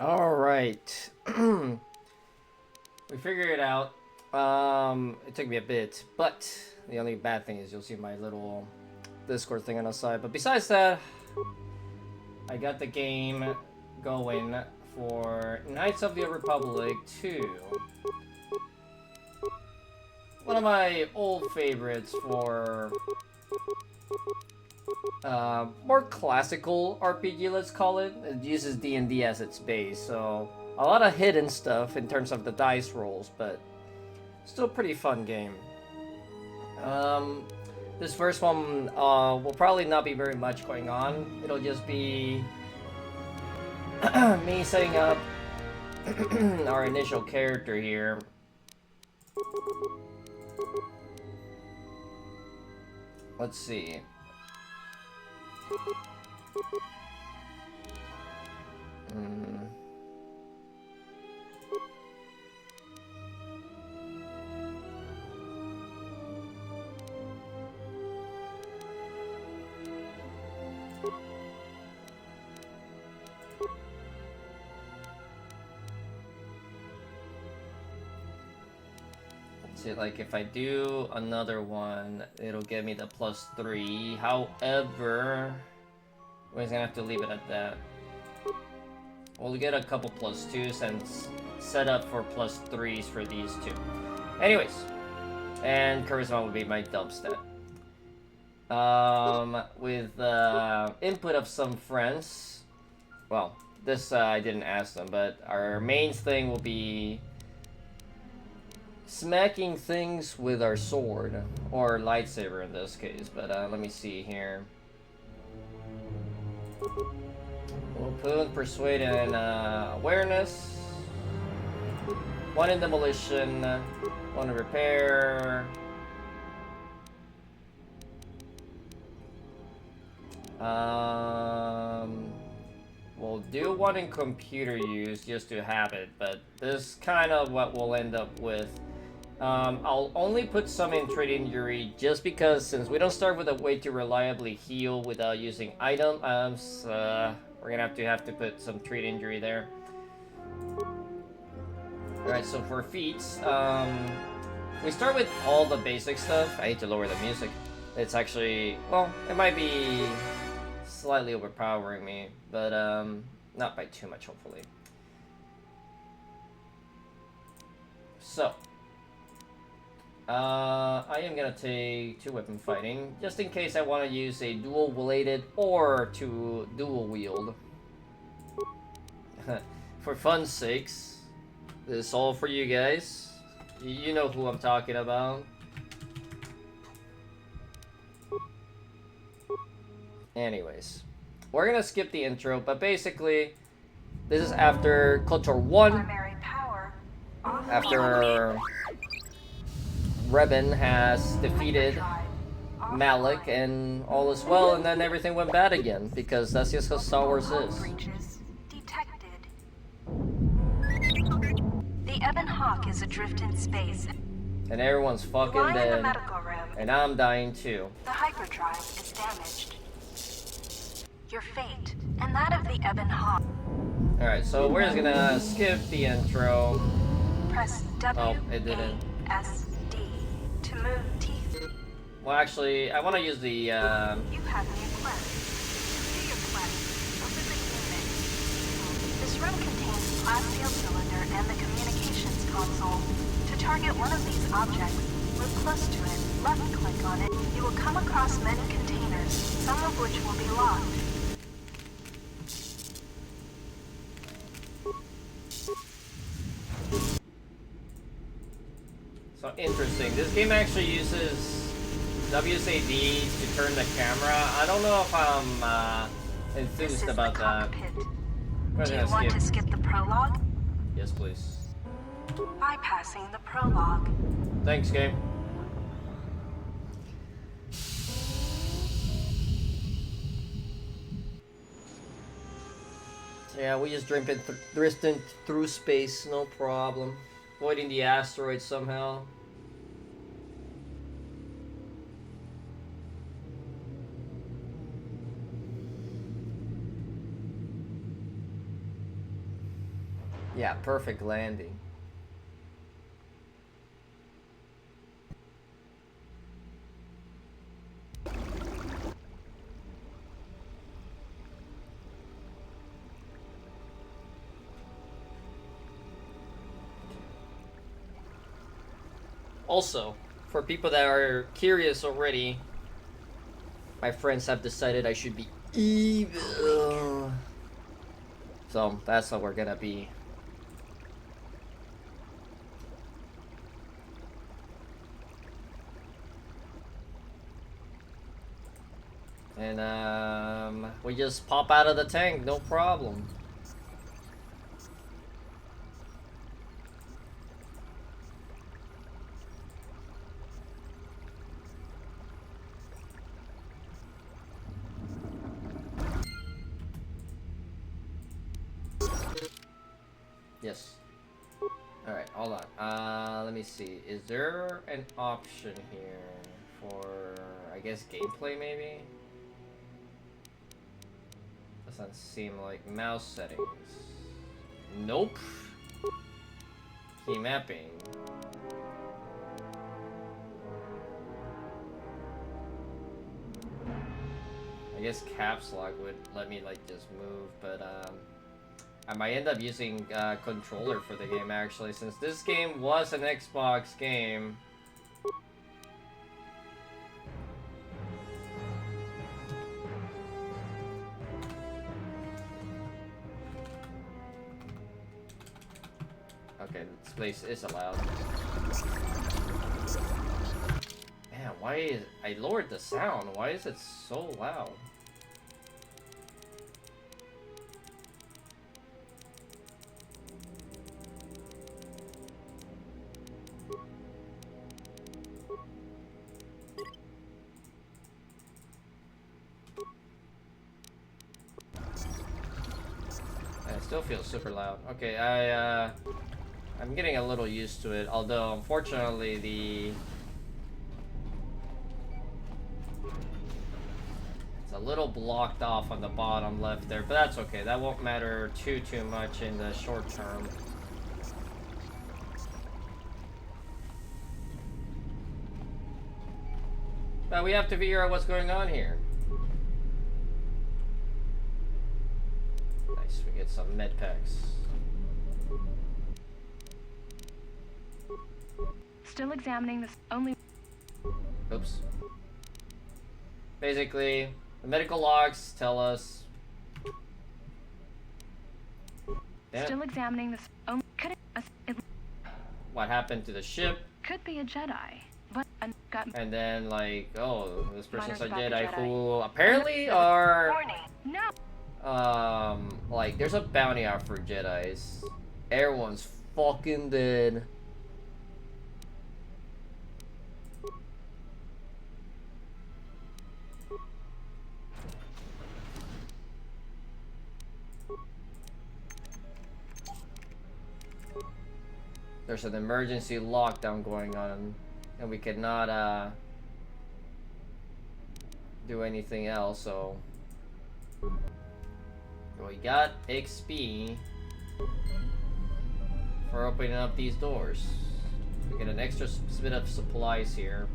All right. We figured it out. It took me a bit, but the only bad thing is you'll see my little Discord thing on the side. But besides that, I got the game going for Knights of the Republic 2. One of my old favorites for more classical RPG, let's call it. It uses D&D as its base, so a lot of hidden stuff in terms of the dice rolls, but still a pretty fun game. This first one will probably not be very much going on. It'll just be me setting up our initial character here. Let's see. See, like if I do another one, it'll give me the +3. However, we're just gonna have to leave it at that. We'll get a couple +2s and set up for +3s for these two. Anyways, and charisma will be my dub stat. With input of some friends. Well, this I didn't ask them, but our main thing will be smacking things with our sword, or lightsaber in this case, but let me see here. We'll put persuade and awareness, one in demolition, one in repair. We'll do one in computer use just to have it, but this is kind of what we'll end up with. I'll only put some in trade injury just because since we don't start with a way to reliably heal without using items, we're gonna have to put some trade injury there. Alright, so for feats, we start with all the basic stuff. I need to lower the music. It's actually, well, it might be slightly overpowering me, but not by too much, hopefully. So, I am gonna take 2 weapon fighting, just in case I want to use a dual bladed or to dual wield. For fun's sakes, this is all for you guys. You know who I'm talking about. Anyways, we're gonna skip the intro, but basically, this is after Kotor 1, after Revan has defeated Malik and all is well, and then everything went bad again, because that's just how Star Wars is. The Ebon Hawk is adrift in space. And everyone's fucking dead. And I'm dying too. The hyperdrive is damaged. Your fate, and that of the Ebon Hawk. Alright, so we're just gonna skip the intro. Press W, Oh, it didn't. S, D to move teeth. Well, actually, I want to use the, You have new quest. Do your quest. Open the unit. This room contains the blast field cylinder and the communications console. To target one of these objects, move close to it, left-click on it. You will come across many containers, some of which will be locked. So interesting. This game actually uses WSAD to turn the camera. I don't know if I'm enthused about that. Do you want to skip the prologue? Yes, please. Bypassing the prologue. Thanks, game. Yeah, we just drifting through space, no problem. Avoiding the asteroid somehow. Yeah, perfect landing. Also, for people that are curious already, my friends have decided I should be evil. So that's what we're gonna be. And we just pop out of the tank, no problem. Yes. Alright, hold on. Let me see. Is there an option here for, I guess, gameplay maybe? Doesn't seem like mouse settings. Nope. Key mapping. I guess caps lock would let me like just move, but I might end up using controller for the game actually, since this game was an Xbox game. Okay, this place is allowed. Man, why is... I lowered the sound. Why is it so loud? It still feels super loud. Okay, I'm getting a little used to it, although unfortunately it's a little blocked off on the bottom left there, but that's okay. That won't matter too much in the short term. But we have to figure out what's going on here. Nice, we get some med packs. Still examining this only. Oops. Basically, the medical logs tell us. Still examining this only. Could it what happened to the ship? could be a Jedi, but got. And then like, oh, this person's a Miners Jedi, about the Jedi. who apparently are Warning. No. like there's a bounty out for Jedis. Everyone's fucking dead. There's an emergency lockdown going on, and we cannot do anything else, so we got XP for opening up these doors. We get an extra bit of supplies here.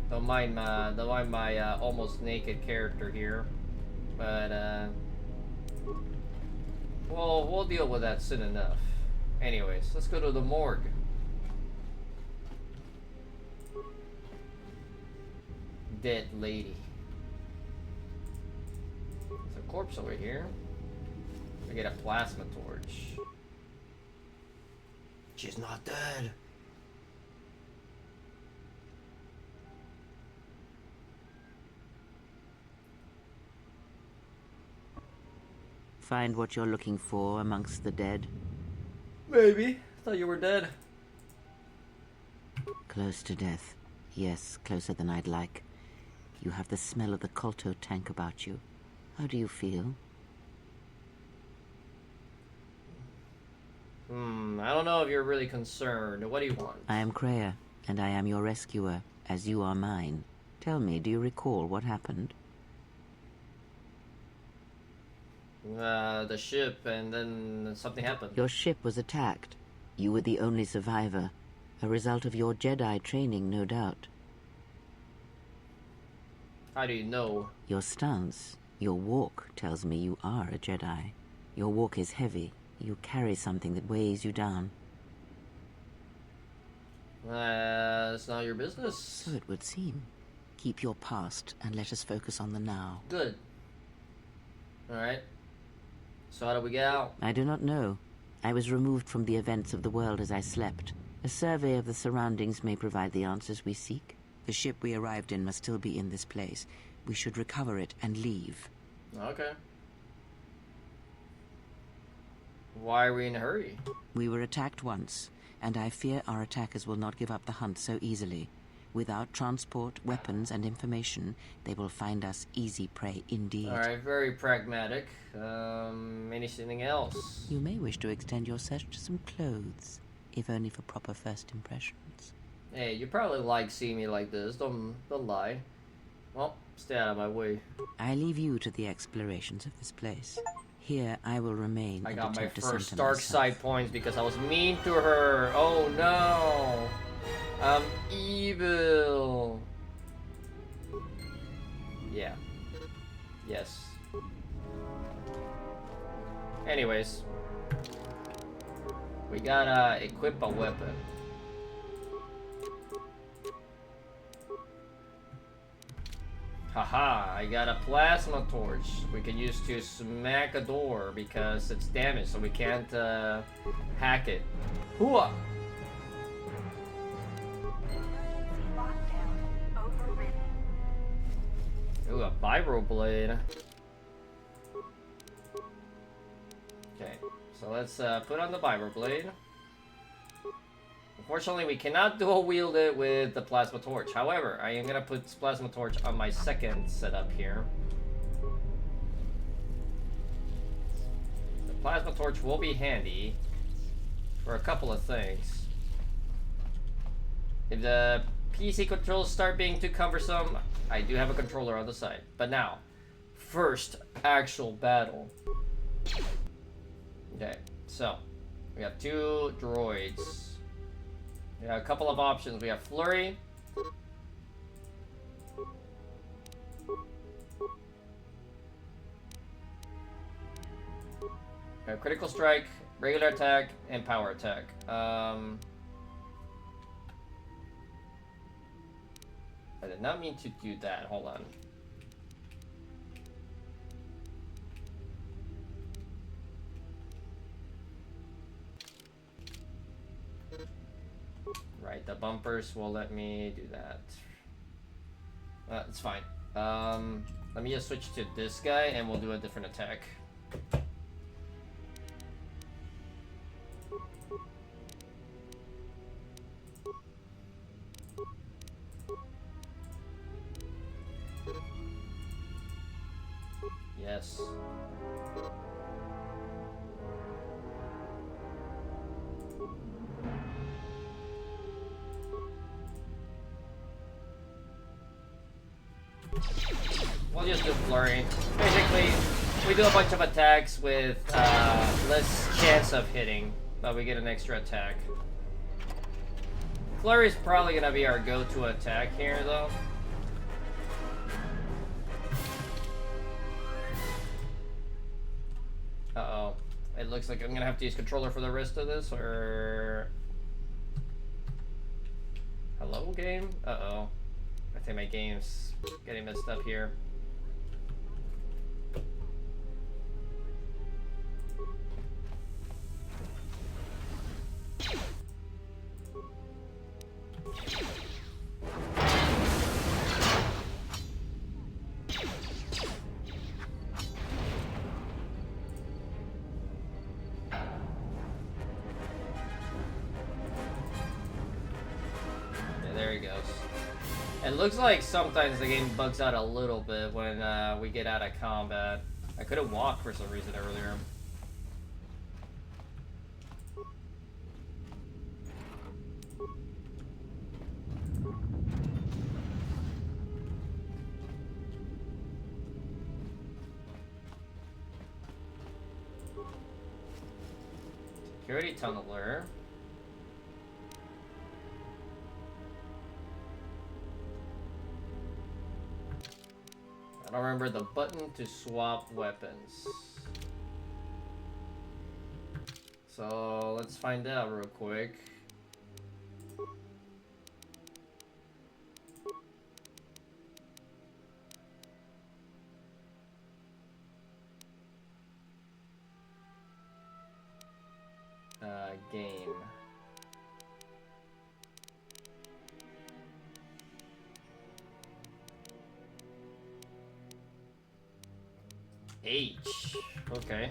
Don't mind my almost naked character here, but we'll deal with that soon enough. Anyways, let's go to the morgue. Dead lady. There's a corpse over here. We get a plasma torch. She's not dead. Find what you're looking for amongst the dead? Maybe. Thought you were dead. Close to death. Yes, closer than I'd like. You have the smell of the Kotor tank about you. How do you feel? I don't know if you're really concerned. What do you want? I am Kreia, and I am your rescuer, as you are mine. Tell me, do you recall what happened? the ship, and then something happened. Your ship was attacked. You were the only survivor. A result of your Jedi training, no doubt. How do you know? Your stance, your walk tells me you are a Jedi. Your walk is heavy. You carry something that weighs you down. It's not your business. So it would seem. Keep your past and let us focus on the now. Good. Alright. So how do we get out? I do not know. I was removed from the events of the world as I slept. A survey of the surroundings may provide the answers we seek. The ship we arrived in must still be in this place. We should recover it and leave. Okay. Why are we in a hurry? We were attacked once, and I fear our attackers will not give up the hunt so easily. Without transport, weapons, and information, they will find us easy prey indeed. Alright, very pragmatic. Anything else? You may wish to extend your search to some clothes, if only for proper first impressions. Hey, you probably like seeing me like this. Don't lie. Well, stay out of my way. I leave you to the explorations of this place. Here I will remain. I and got my attempt to first center dark myself. side points because I was mean to her. Oh no. I'm evil. Yeah. Yes. Anyways. We gotta equip a weapon. Haha, I got a plasma torch we can use to smack a door because it's damaged, so we can't hack it. Hooah! Lockdown overridden. Ooh, a vibro blade. Okay, so let's put on the vibro blade. Unfortunately, we cannot dual wield it with the plasma torch. However, I am gonna put this plasma torch on my second setup here. The plasma torch will be handy for a couple of things. If the PC controls start being too cumbersome, I do have a controller on the side. But now, first actual battle. Okay, so we have two droids. We have a couple of options. We have Flurry. We have Critical Strike, Regular Attack, and Power Attack. I did not mean to do that. Hold on. Right, the bumpers will let me do that. It's fine. Let me just switch to this guy and we'll do a different attack. Yes. We'll just do flurry. Basically, we do a bunch of attacks with less chance of hitting, but we get an extra attack. Flurry is probably gonna be our go-to attack here, though. Uh-oh. It looks like I'm gonna have to use controller for the rest of this, or... Hello, game? Uh-oh. I think my game's getting messed up here. Yeah, there he goes. It looks like sometimes the game bugs out a little bit when we get out of combat. I couldn't walk for some reason earlier. Security tunneler. I don't remember the button to swap weapons. So let's find out real quick. Game. H. Okay.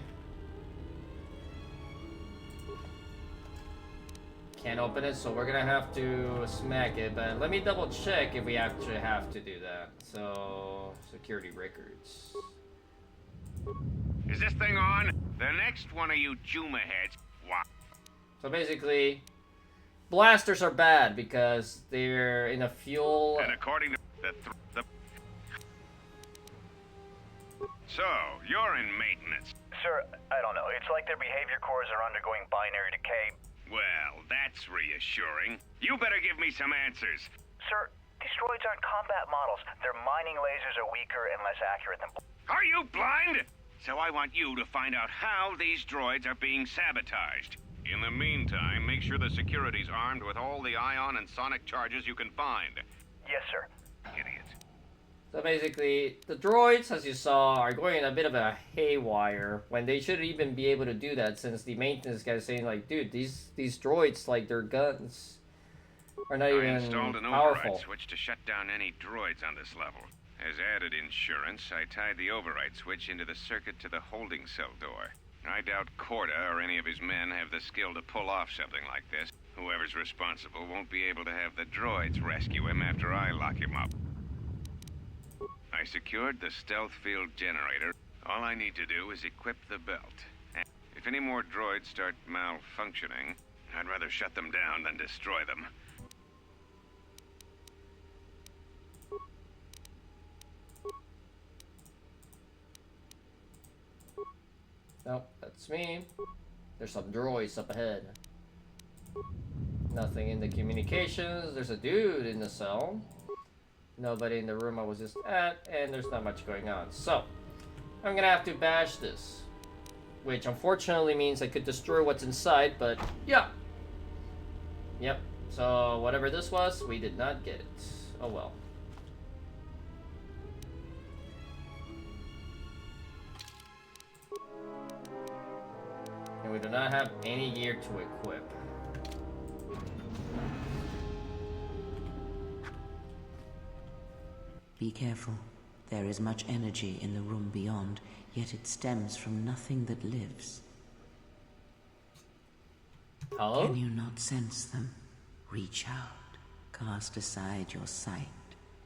Can't open it, so we're gonna have to smack it, but let me double check if we actually have to do that. So, security records. Is this thing on? The next one of you Juma heads. What? So basically, blasters are bad because they're in a fuel. And according to the So, you're in maintenance. Sir, I don't know. It's like their behavior cores are undergoing binary decay. Well, that's reassuring. You better give me some answers. Sir, these droids aren't combat models. Their mining lasers are weaker and less accurate than... Are you blind? So I want you to find out how these droids are being sabotaged. In the meantime, make sure the security's armed with all the ion and sonic charges you can find. Yes, sir. Idiot. So basically, the droids, as you saw, are going in a bit of a haywire when they shouldn't even be able to do that, since the maintenance guy's saying like, dude, these droids, like their guns are not I even installed an powerful. override switch to shut down any droids on this level. As added insurance, I tied the override switch into the circuit to the holding cell door. I doubt Kotor or any of his men have the skill to pull off something like this. Whoever's responsible won't be able to have the droids rescue him after I lock him up. I secured the stealth field generator. All I need to do is equip the belt. If any more droids start malfunctioning, I'd rather shut them down than destroy them. Nope, that's me. There's some droids up ahead. Nothing in the communications. There's a dude in the cell. Nobody in the room I was just at, and there's not much going on. So, I'm gonna have to bash this. Which unfortunately means I could destroy what's inside, but yeah. Yep, so whatever this was, we did not get it. Oh well. And we do not have any gear to equip. Be careful. There is much energy in the room beyond, yet it stems from nothing that lives. Hello? Can you not sense them? Reach out. Cast aside your sight.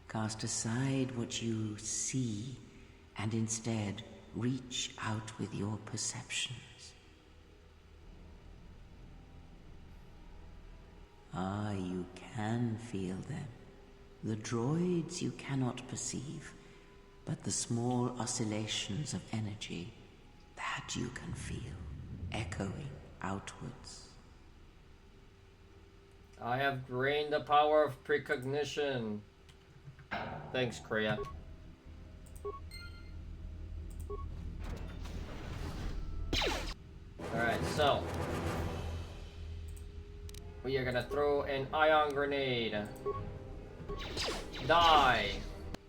Cast aside what you see, and instead reach out with your perceptions. Ah, you can feel them. The droids you cannot perceive, but the small oscillations of energy, that you can feel, echoing outwards. I have gained the power of precognition. Thanks, Kreia. Alright, so we are gonna throw an ion grenade. Die!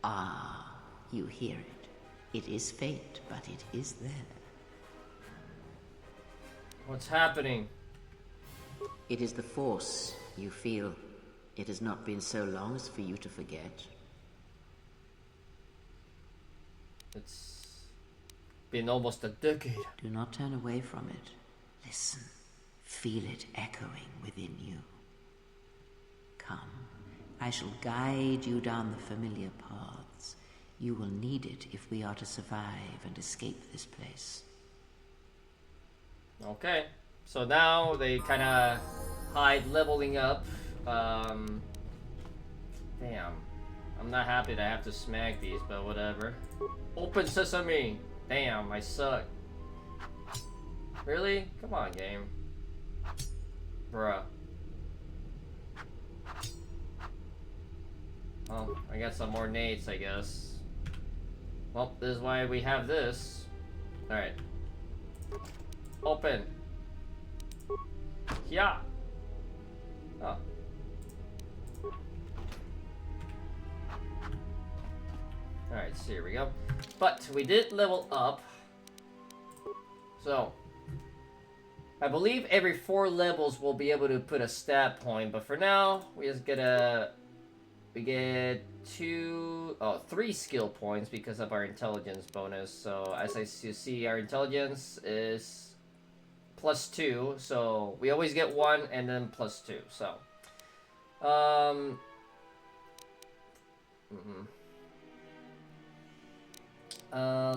Ah, you hear it. It is faint, but it is there. What's happening? It is the Force you feel. It has not been so long as for you to forget. It's been almost a decade. Do not turn away from it. Listen. Feel it echoing within you. Come. I shall guide you down the familiar paths. You will need it if we are to survive and escape this place. Okay. So now they kind of hide leveling up. Damn. I'm not happy that I have to smack these, but whatever. Open sesame! Damn, I suck. Really? Come on, game. Bruh. Well, I got some more nades, I guess. Well, this is why we have this. Alright. Open. Yeah. Oh. Alright, so here we go. But we did level up. So, I believe every 4 levels we'll be able to put a stat point, but for now, we just get we get 3 skill points because of our intelligence bonus. So as you see, our intelligence is +2, so we always get 1 and then +2. So,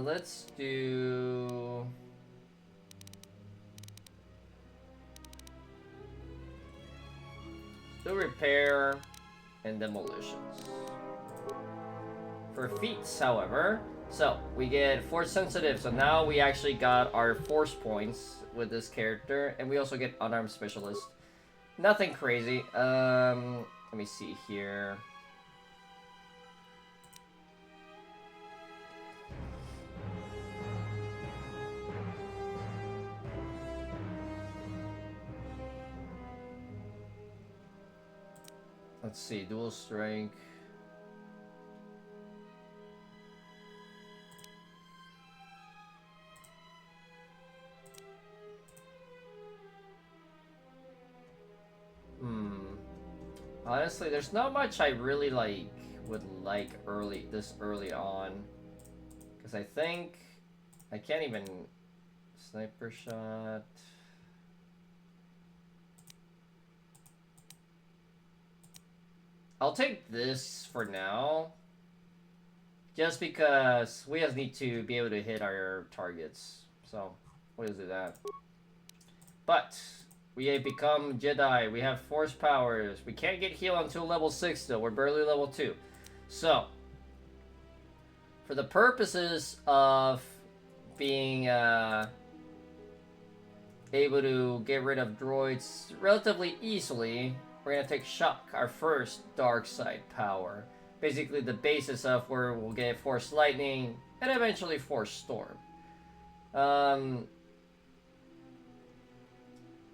let's do. Do repair and demolitions. For feats, however, so we get force sensitive, so now we actually got our force points with this character, and we also get unarmed specialist. Nothing crazy. Let me see here. Let's see, dual strength. Honestly, there's not much I really would like this early on. Because I think I can't even sniper shot. I'll take this for now. Just because we just need to be able to hit our targets. So, we'll just do that. But, we have become Jedi. We have force powers. We can't get healed until level 6 still. We're barely level 2. So, for the purposes of being able to get rid of droids relatively easily, we're going to take Shock, our first dark side power. Basically the basis of where we'll get Force Lightning and eventually Force Storm.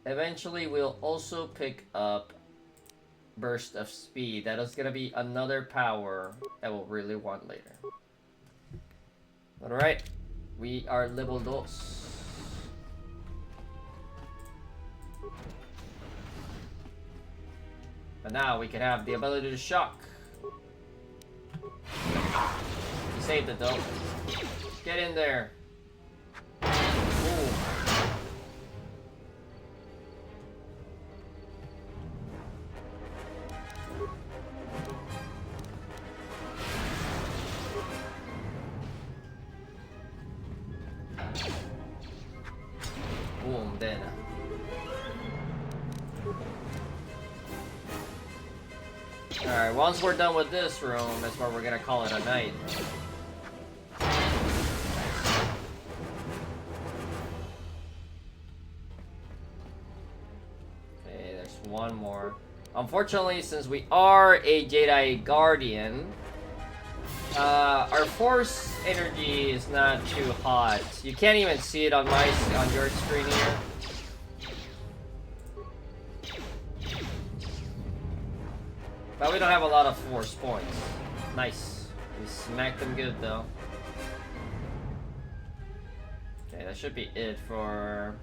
Eventually we'll also pick up Burst of Speed. That is going to be another power that we'll really want later. Alright, we are level 2. But now we can have the ability to shock. He saved it though. Get in there. Boom. Boom, dead. Alright, once we're done with this room, that's where we're gonna call it a night. Okay, there's one more. Unfortunately, since we are a Jedi Guardian, our force energy is not too hot. You can't even see it on your screen here. But we don't have a lot of force points. Nice. We smacked them good though. Okay, that should be it for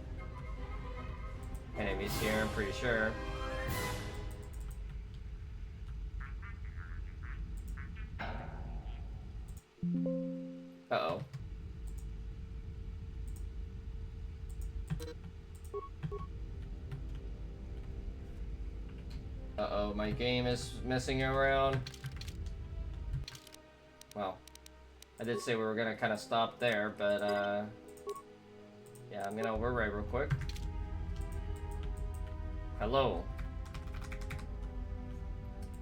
enemies here, I'm pretty sure. Uh-oh. Uh-oh, my game is messing around. Well, I did say we were gonna kind of stop there, but yeah, I'm gonna overwrite real quick. Hello.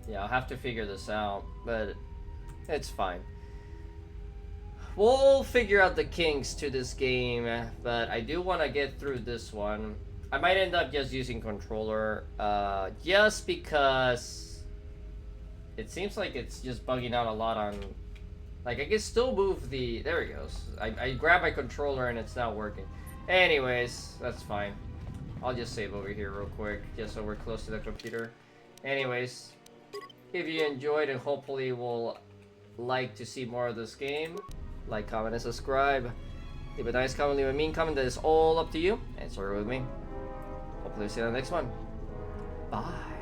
Yeah, I'll have to figure this out, but it's fine. We'll figure out the kinks to this game, but I do want to get through this one. I might end up just using controller, just because it seems like it's just bugging out a lot on, like, I can still move the, there it goes. I grab my controller and it's not working. Anyways, that's fine. I'll just save over here real quick, just so we're close to the computer. Anyways, if you enjoyed and hopefully will like to see more of this game, like, comment, and subscribe. Leave a nice comment, leave a mean comment, that is all up to you. And sorry with me. Hopefully see you in the next one. Bye.